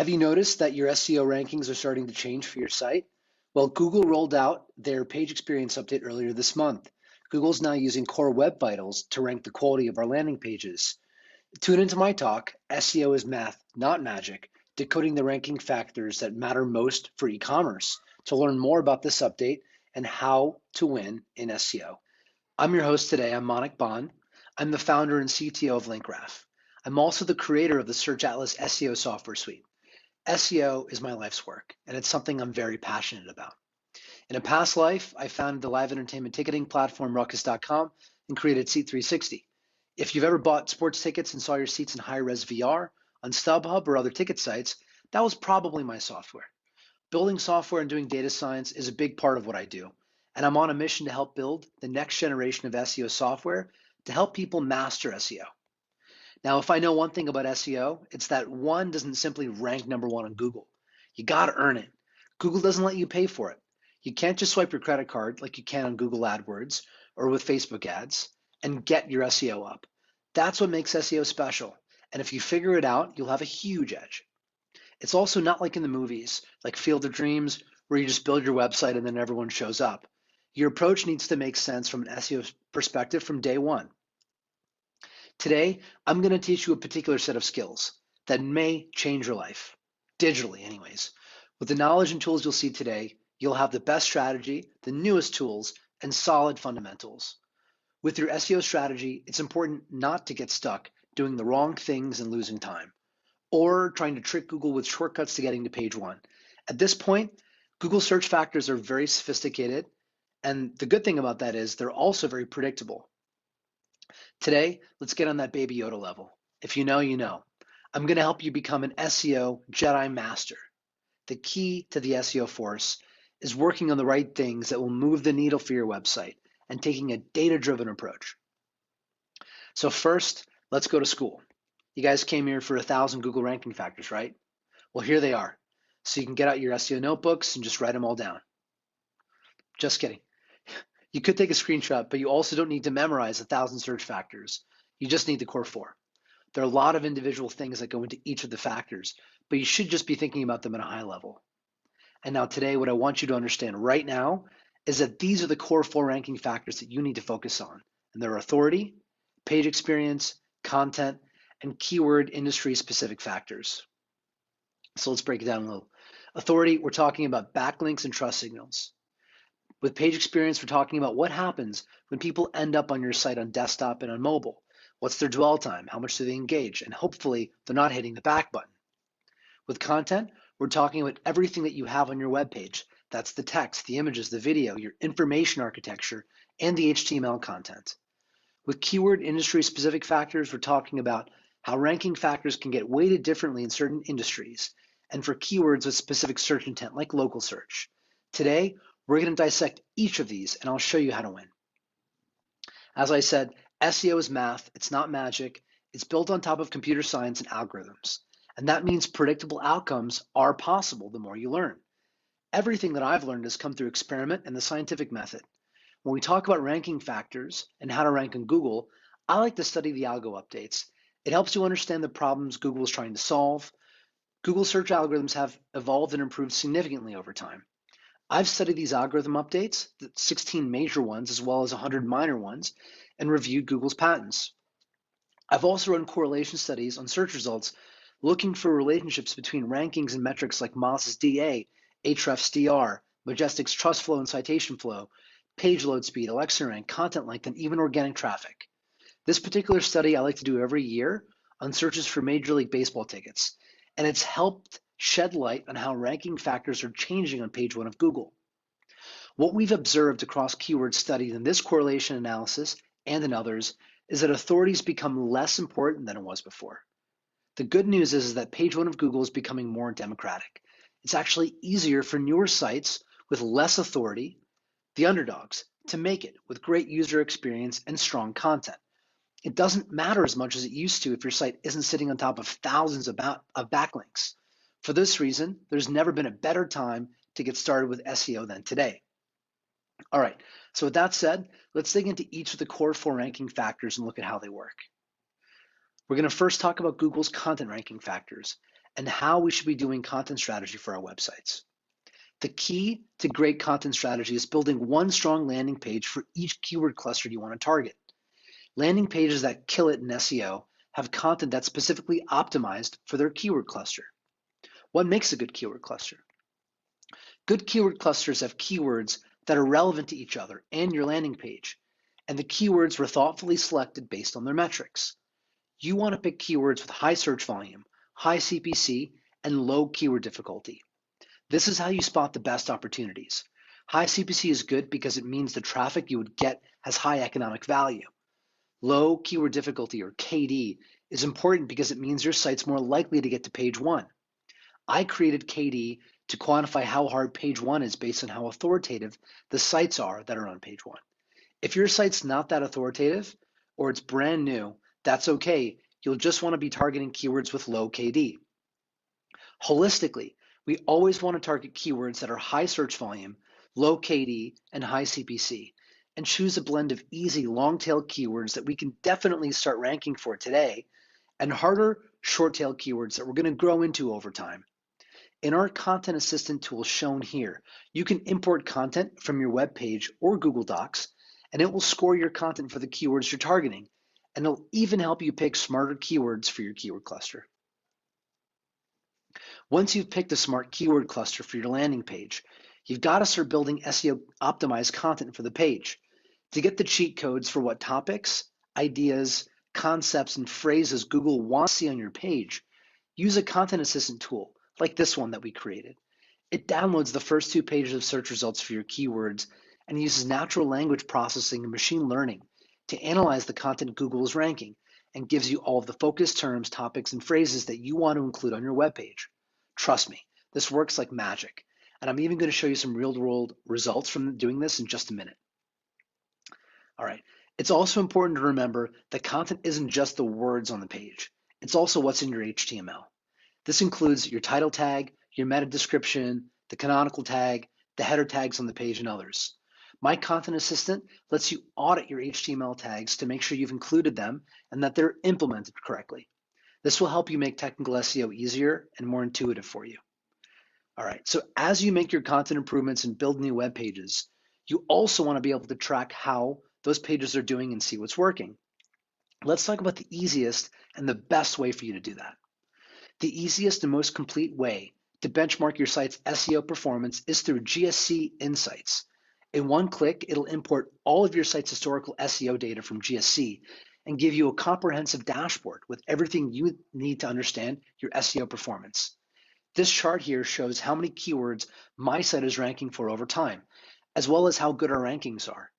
Have you noticed that your SEO rankings are starting to change for your site? Well, Google rolled out their page experience update earlier this month. Google's now using Core Web Vitals to rank the quality of our landing pages. Tune into my talk, SEO is math, not magic, decoding the ranking factors that matter most for e-commerce, to learn more about this update and how to win in SEO. I'm your host today. I'm Manick Bhan. I'm the founder and CTO of LinkGraph. I'm also the creator of the Search Atlas SEO software suite. SEO is my life's work, and it's something I'm very passionate about. In a past life, I founded the live entertainment ticketing platform Ruckus.com and created Seat360. If you've ever bought sports tickets and saw your seats in high-res VR on StubHub or other ticket sites, that was probably my software. Building software and doing data science is a big part of what I do, and I'm on a mission to help build the next generation of SEO software to help people master SEO. Now, if I know one thing about SEO, it's that one doesn't simply rank number one on Google. You got to earn it. Google doesn't let you pay for it. You can't just swipe your credit card like you can on Google AdWords or with Facebook ads and get your SEO up. That's what makes SEO special. And if you figure it out, you'll have a huge edge. It's also not like in the movies, like Field of Dreams, where you just build your website and then everyone shows up. Your approach needs to make sense from an SEO perspective from day one. Today, I'm going to teach you a particular set of skills that may change your life, digitally anyways. With the knowledge and tools you'll see today, you'll have the best strategy, the newest tools, and solid fundamentals. With your SEO strategy, it's important not to get stuck doing the wrong things and losing time, or trying to trick Google with shortcuts to getting to page one. At this point, Google search factors are very sophisticated, and the good thing about that is they're also very predictable. Today, let's get on that Baby Yoda level. If you know, you know. I'm going to help you become an SEO Jedi Master. The key to the SEO force is working on the right things that will move the needle for your website and taking a data-driven approach. So first, let's go to school. You guys came here for 1,000 Google ranking factors, right? Well, here they are. So you can get out your SEO notebooks and just write them all down. Just kidding. You could take a screenshot, but you also don't need to memorize 1,000 search factors. You just need the core four. There are a lot of individual things that go into each of the factors, but you should just be thinking about them at a high level. And now today, what I want you to understand right now is that these are the core four ranking factors that you need to focus on. And they're authority, page experience, content, and keyword industry specific factors. So let's break it down a little. Authority, we're talking about backlinks and trust signals. With page experience, we're talking about what happens when people end up on your site on desktop and on mobile. What's their dwell time? How much do they engage? And hopefully they're not hitting the back button. With content, we're talking about everything that you have on your web page. That's the text, the images, the video, your information architecture, and the HTML content. With keyword industry specific factors, we're talking about how ranking factors can get weighted differently in certain industries, and for keywords with specific search intent like local search. Today, we're going to dissect each of these, and I'll show you how to win. As I said, SEO is math. It's not magic. It's built on top of computer science and algorithms. And that means predictable outcomes are possible the more you learn. Everything that I've learned has come through experiment and the scientific method. When we talk about ranking factors and how to rank on Google, I like to study the algo updates. It helps you understand the problems Google is trying to solve. Google search algorithms have evolved and improved significantly over time. I've studied these algorithm updates, the 16 major ones as well as 100 minor ones, and reviewed Google's patents. I've also run correlation studies on search results looking for relationships between rankings and metrics like Mozz's DA, Ahrefs DR, Majestic's trust flow and citation flow, page load speed, Alexa rank, content length, and even organic traffic. This particular study I like to do every year on searches for Major League Baseball tickets, and it's helped shed light on how ranking factors are changing on page one of Google. What we've observed across keyword studies in this correlation analysis and in others is that authorities become less important than it was before. The good news is that page one of Google is becoming more democratic. It's actually easier for newer sites with less authority, the underdogs, to make it with great user experience and strong content. It doesn't matter as much as it used to if your site isn't sitting on top of thousands of backlinks. For this reason, there's never been a better time to get started with SEO than today. All right, so with that said, let's dig into each of the core four ranking factors and look at how they work. We're going to first talk about Google's content ranking factors. and how we should be doing content strategy for our websites. The key to great content strategy is building one strong landing page for each keyword cluster you want to target. Landing pages that kill it in SEO have content that's specifically optimized for their keyword cluster. What makes a good keyword cluster? Good keyword clusters have keywords that are relevant to each other and your landing page, and the keywords were thoughtfully selected based on their metrics. You want to pick keywords with high search volume, high CPC, and low keyword difficulty. This is how you spot the best opportunities. High CPC is good because it means the traffic you would get has high economic value. Low keyword difficulty, or KD, is important because it means your site's more likely to get to page 1. I created KD to quantify how hard page 1 is based on how authoritative the sites are that are on page 1. If your site's not that authoritative, or it's brand new, that's okay. You'll just want to be targeting keywords with low KD. Holistically, we always want to target keywords that are high search volume, low KD, and high CPC, and choose a blend of easy long-tail keywords that we can definitely start ranking for today, and harder short-tail keywords that we're going to grow into over time. In our Content Assistant tool shown here, you can import content from your web page or Google Docs, and it will score your content for the keywords you're targeting, and it'll even help you pick smarter keywords for your keyword cluster. Once you've picked a smart keyword cluster for your landing page, you've got to start building SEO optimized content for the page. To get the cheat codes for what topics, ideas, concepts, and phrases Google wants to see on your page, use a Content Assistant tool like this one that we created. It downloads the first 2 pages of search results for your keywords and uses natural language processing and machine learning to analyze the content Google is ranking and gives you all of the focus terms, topics, and phrases that you want to include on your web page. Trust me, this works like magic, and I'm even going to show you some real-world results from doing this in just a minute. All right, it's also important to remember that content isn't just the words on the page, it's also what's in your HTML. This includes your title tag, your meta description, the canonical tag, the header tags on the page, and others. My Content Assistant lets you audit your HTML tags to make sure you've included them and that they're implemented correctly. This will help you make technical SEO easier and more intuitive for you. All right, so as you make your content improvements and build new web pages, you also want to be able to track how those pages are doing and see what's working. Let's talk about the easiest and the best way for you to do that. The easiest and most complete way to benchmark your site's SEO performance is through GSC Insights. In one click, it'll import all of your site's historical SEO data from GSC and give you a comprehensive dashboard with everything you need to understand your SEO performance. This chart here shows how many keywords my site is ranking for over time, as well as how good our rankings are.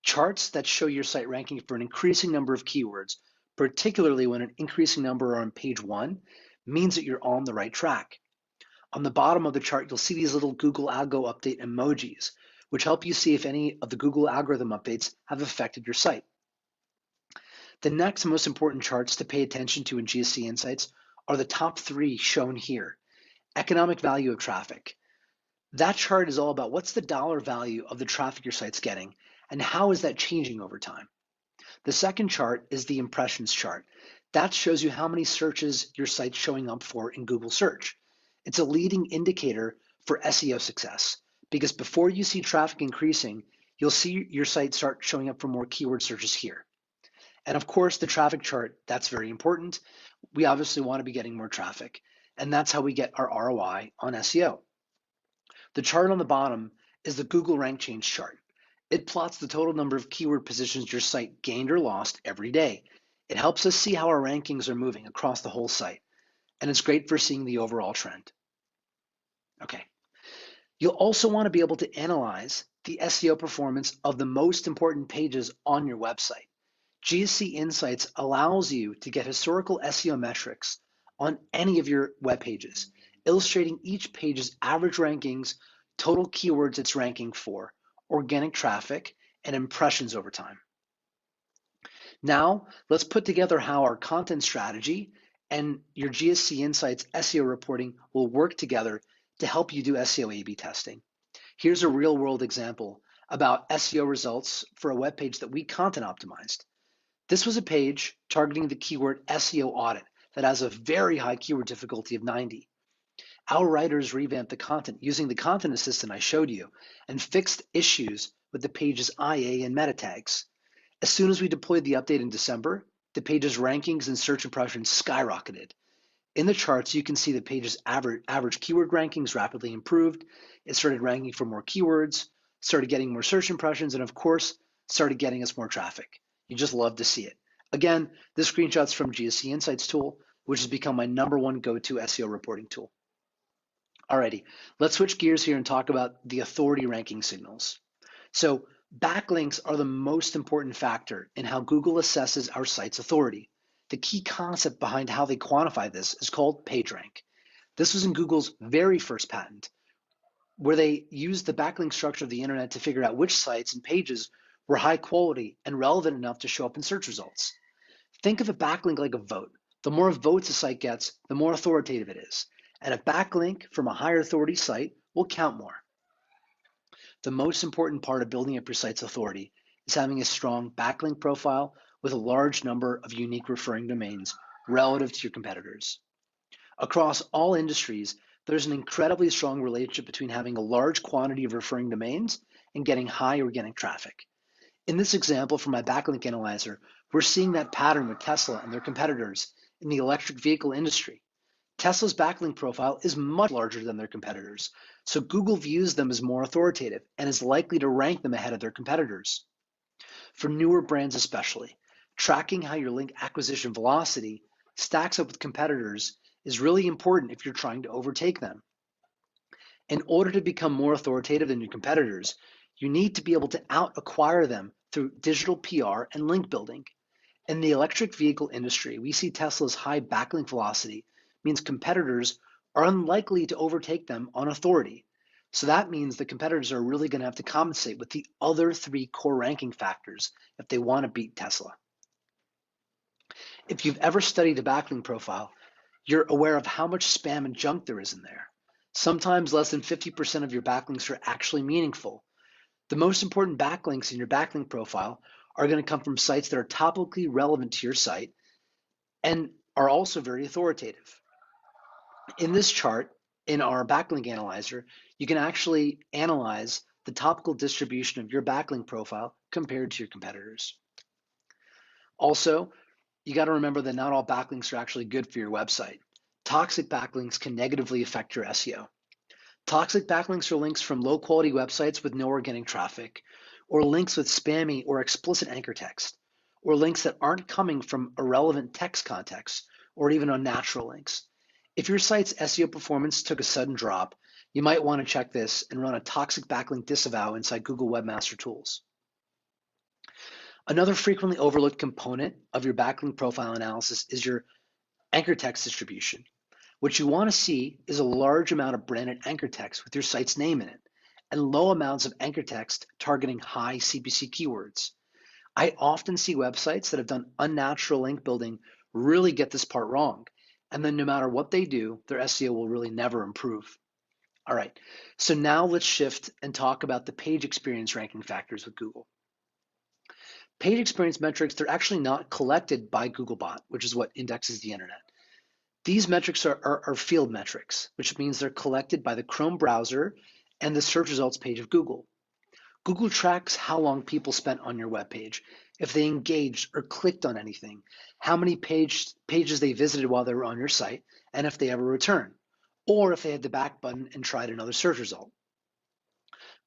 Charts that show your site ranking for an increasing number of keywords, particularly when an increasing number are on page 1, means that you're on the right track. On the bottom of the chart, you'll see these little Google Algo update emojis, which help you see if any of the Google algorithm updates have affected your site. The next most important charts to pay attention to in GSC Insights are the top 3 shown here. Economic value of traffic. That chart is all about what's the dollar value of the traffic your site's getting and how is that changing over time. The second chart is the impressions chart. That shows you how many searches your site's showing up for in Google search. It's a leading indicator for SEO success because before you see traffic increasing, you'll see your site start showing up for more keyword searches here. And of course, the traffic chart, that's very important. We obviously want to be getting more traffic, and that's how we get our ROI on SEO. The chart on the bottom is the Google rank change chart. It plots the total number of keyword positions your site gained or lost every day. It helps us see how our rankings are moving across the whole site, and it's great for seeing the overall trend. Okay. You'll also want to be able to analyze the SEO performance of the most important pages on your website. GSC Insights allows you to get historical SEO metrics on any of your web pages, illustrating each page's average rankings, total keywords it's ranking for, organic traffic, and impressions over time. Now, let's put together how our content strategy and your GSC Insights SEO reporting will work together to help you do SEO A/B testing. Here's a real-world example about SEO results for a web page that we content optimized. This was a page targeting the keyword SEO audit that has a very high keyword difficulty of 90. Our writers revamped the content using the content assistant I showed you and fixed issues with the page's IA and meta tags. As soon as we deployed the update in December, the page's rankings and search impressions skyrocketed. In the charts, you can see the page's average keyword rankings rapidly improved. It started ranking for more keywords, started getting more search impressions, and of course, started getting us more traffic. You just love to see it. Again, this screenshot's from GSC Insights tool, which has become my #1 go-to SEO reporting tool. Alrighty, let's switch gears here and talk about the authority ranking signals. So backlinks are the most important factor in how Google assesses our site's authority. The key concept behind how they quantify this is called PageRank. This was in Google's very first patent, where they used the backlink structure of the internet to figure out which sites and pages were high quality and relevant enough to show up in search results. Think of a backlink like a vote. The more votes a site gets, the more authoritative it is. And a backlink from a higher authority site will count more. The most important part of building up your site's authority is having a strong backlink profile with a large number of unique referring domains relative to your competitors. Across all industries, there's an incredibly strong relationship between having a large quantity of referring domains and getting high organic traffic. In this example from my backlink analyzer, we're seeing that pattern with Tesla and their competitors in the electric vehicle industry. Tesla's backlink profile is much larger than their competitors, so Google views them as more authoritative and is likely to rank them ahead of their competitors. For newer brands especially, tracking how your link acquisition velocity stacks up with competitors is really important if you're trying to overtake them. In order to become more authoritative than your competitors, you need to be able to out-acquire them through digital PR and link building. In the electric vehicle industry, we see Tesla's high backlink velocity means competitors are unlikely to overtake them on authority. So that means the competitors are really going to have to compensate with the other 3 core ranking factors if they want to beat Tesla. If you've ever studied a backlink profile, you're aware of how much spam and junk there is in there. Sometimes less than 50% of your backlinks are actually meaningful. The most important backlinks in your backlink profile are going to come from sites that are topically relevant to your site and are also very authoritative. In this chart, in our backlink analyzer, you can actually analyze the topical distribution of your backlink profile compared to your competitors. Also, you got to remember that not all backlinks are actually good for your website. Toxic backlinks can negatively affect your SEO. Toxic backlinks are links from low-quality websites with no organic traffic, or links with spammy or explicit anchor text, or links that aren't coming from irrelevant text context, or even unnatural links. If your site's SEO performance took a sudden drop, you might want to check this and run a toxic backlink disavow inside Google Webmaster Tools. Another frequently overlooked component of your backlink profile analysis is your anchor text distribution. What you want to see is a large amount of branded anchor text with your site's name in it, and low amounts of anchor text targeting high CPC keywords. I often see websites that have done unnatural link building really get this part wrong, and then no matter what they do, their SEO will really never improve. All right, so now let's shift and talk about the page experience ranking factors with Google. Page experience metrics, they're actually not collected by Googlebot, which is what indexes the internet. These metrics are field metrics, which means they're collected by the Chrome browser and the search results page of Google. Google tracks how long people spent on your web page, if they engaged or clicked on anything, how many pages they visited while they were on your site, and if they ever return, or if they had the back button and tried another search result.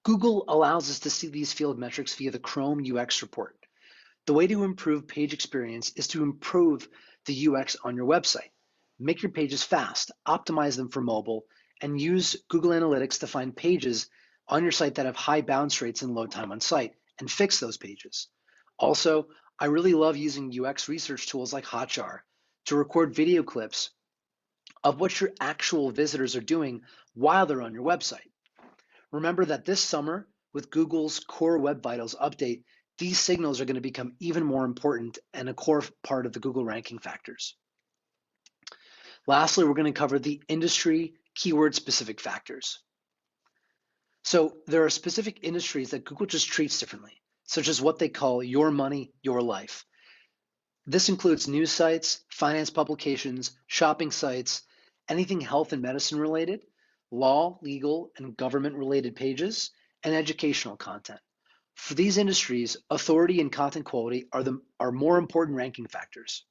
Google allows us to see these field metrics via the Chrome UX report. The way to improve page experience is to improve the UX on your website. Make your pages fast, optimize them for mobile, and use Google Analytics to find pages on your site that have high bounce rates and load time on site, and fix those pages. Also, I really love using UX research tools like Hotjar to record video clips of what your actual visitors are doing while they're on your website. Remember that this summer, with Google's Core Web Vitals update, these signals are going to become even more important and a core part of the Google ranking factors. Lastly, we're going to cover the industry keyword-specific factors. So there are specific industries that Google just treats differently, such as what they call your money, your life. This includes news sites, finance publications, shopping sites, anything health and medicine related, law, legal, and government related pages, and educational content. For these industries, authority and content quality are more important ranking factors.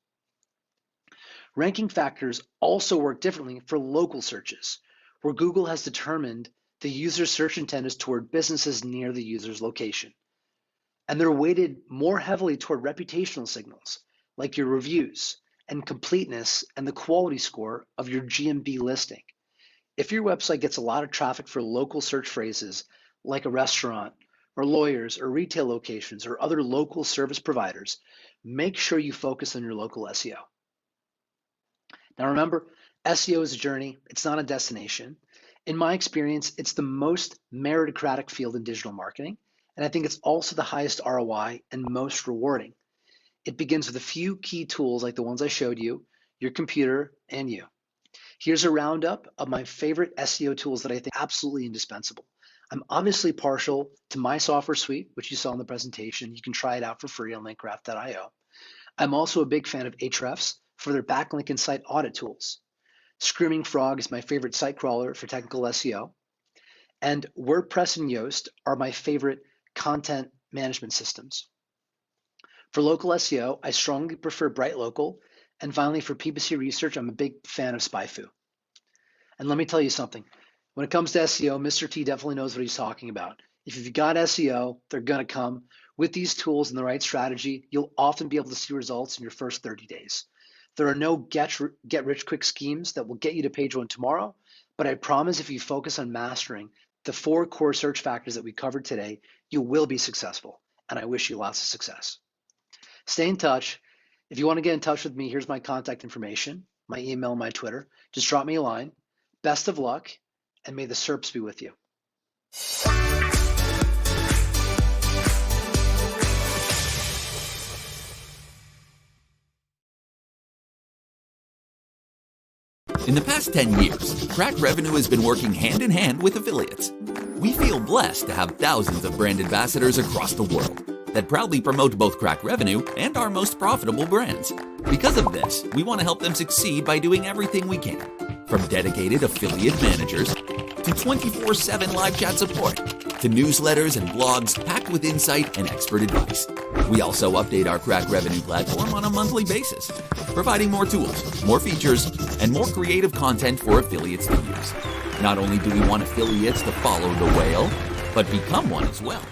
Ranking factors also work differently for local searches, where Google has determined the user's search intent is toward businesses near the user's location. And they're weighted more heavily toward reputational signals, like your reviews and completeness and the quality score of your GMB listing. If your website gets a lot of traffic for local search phrases like a restaurant or lawyers or retail locations or other local service providers, make sure you focus on your local SEO. Now remember, SEO is a journey, it's not a destination. In my experience, it's the most meritocratic field in digital marketing, and I think it's also the highest ROI and most rewarding. It begins with a few key tools like the ones I showed you, your computer, and you. Here's a roundup of my favorite SEO tools that I think are absolutely indispensable. I'm obviously partial to my software suite, which you saw in the presentation. You can try it out for free on linkcraft.io. I'm also a big fan of Ahrefs for their backlink and site audit tools. Screaming Frog is my favorite site crawler for technical SEO. And WordPress and Yoast are my favorite content management systems. For local SEO, I strongly prefer Bright Local. And finally, for PPC research, I'm a big fan of SpyFu. And let me tell you something. When it comes to SEO, Mr. T definitely knows what he's talking about. If you've got SEO, they're going to come. With these tools and the right strategy, you'll often be able to see results in your first 30 days. There are no get-rich-quick schemes that will get you to page one tomorrow, but I promise if you focus on mastering the 4 core search factors that we covered today, you will be successful, and I wish you lots of success. Stay in touch. If you want to get in touch with me, here's my contact information, my email, my Twitter. Just drop me a line. Best of luck, and may the SERPs be with you. In the past 10 years, Crack Revenue has been working hand in hand with affiliates. We feel blessed to have thousands of brand ambassadors across the world that proudly promote both Crack Revenue and our most profitable brands. Because of this, we want to help them succeed by doing everything we can, from dedicated affiliate managers to 24/7 live chat support, to newsletters and blogs packed with insight and expert advice. We also update our Crack Revenue platform on a monthly basis, providing more tools, more features, and more creative content for affiliates to use. Not only do we want affiliates to follow the whale, but become one as well.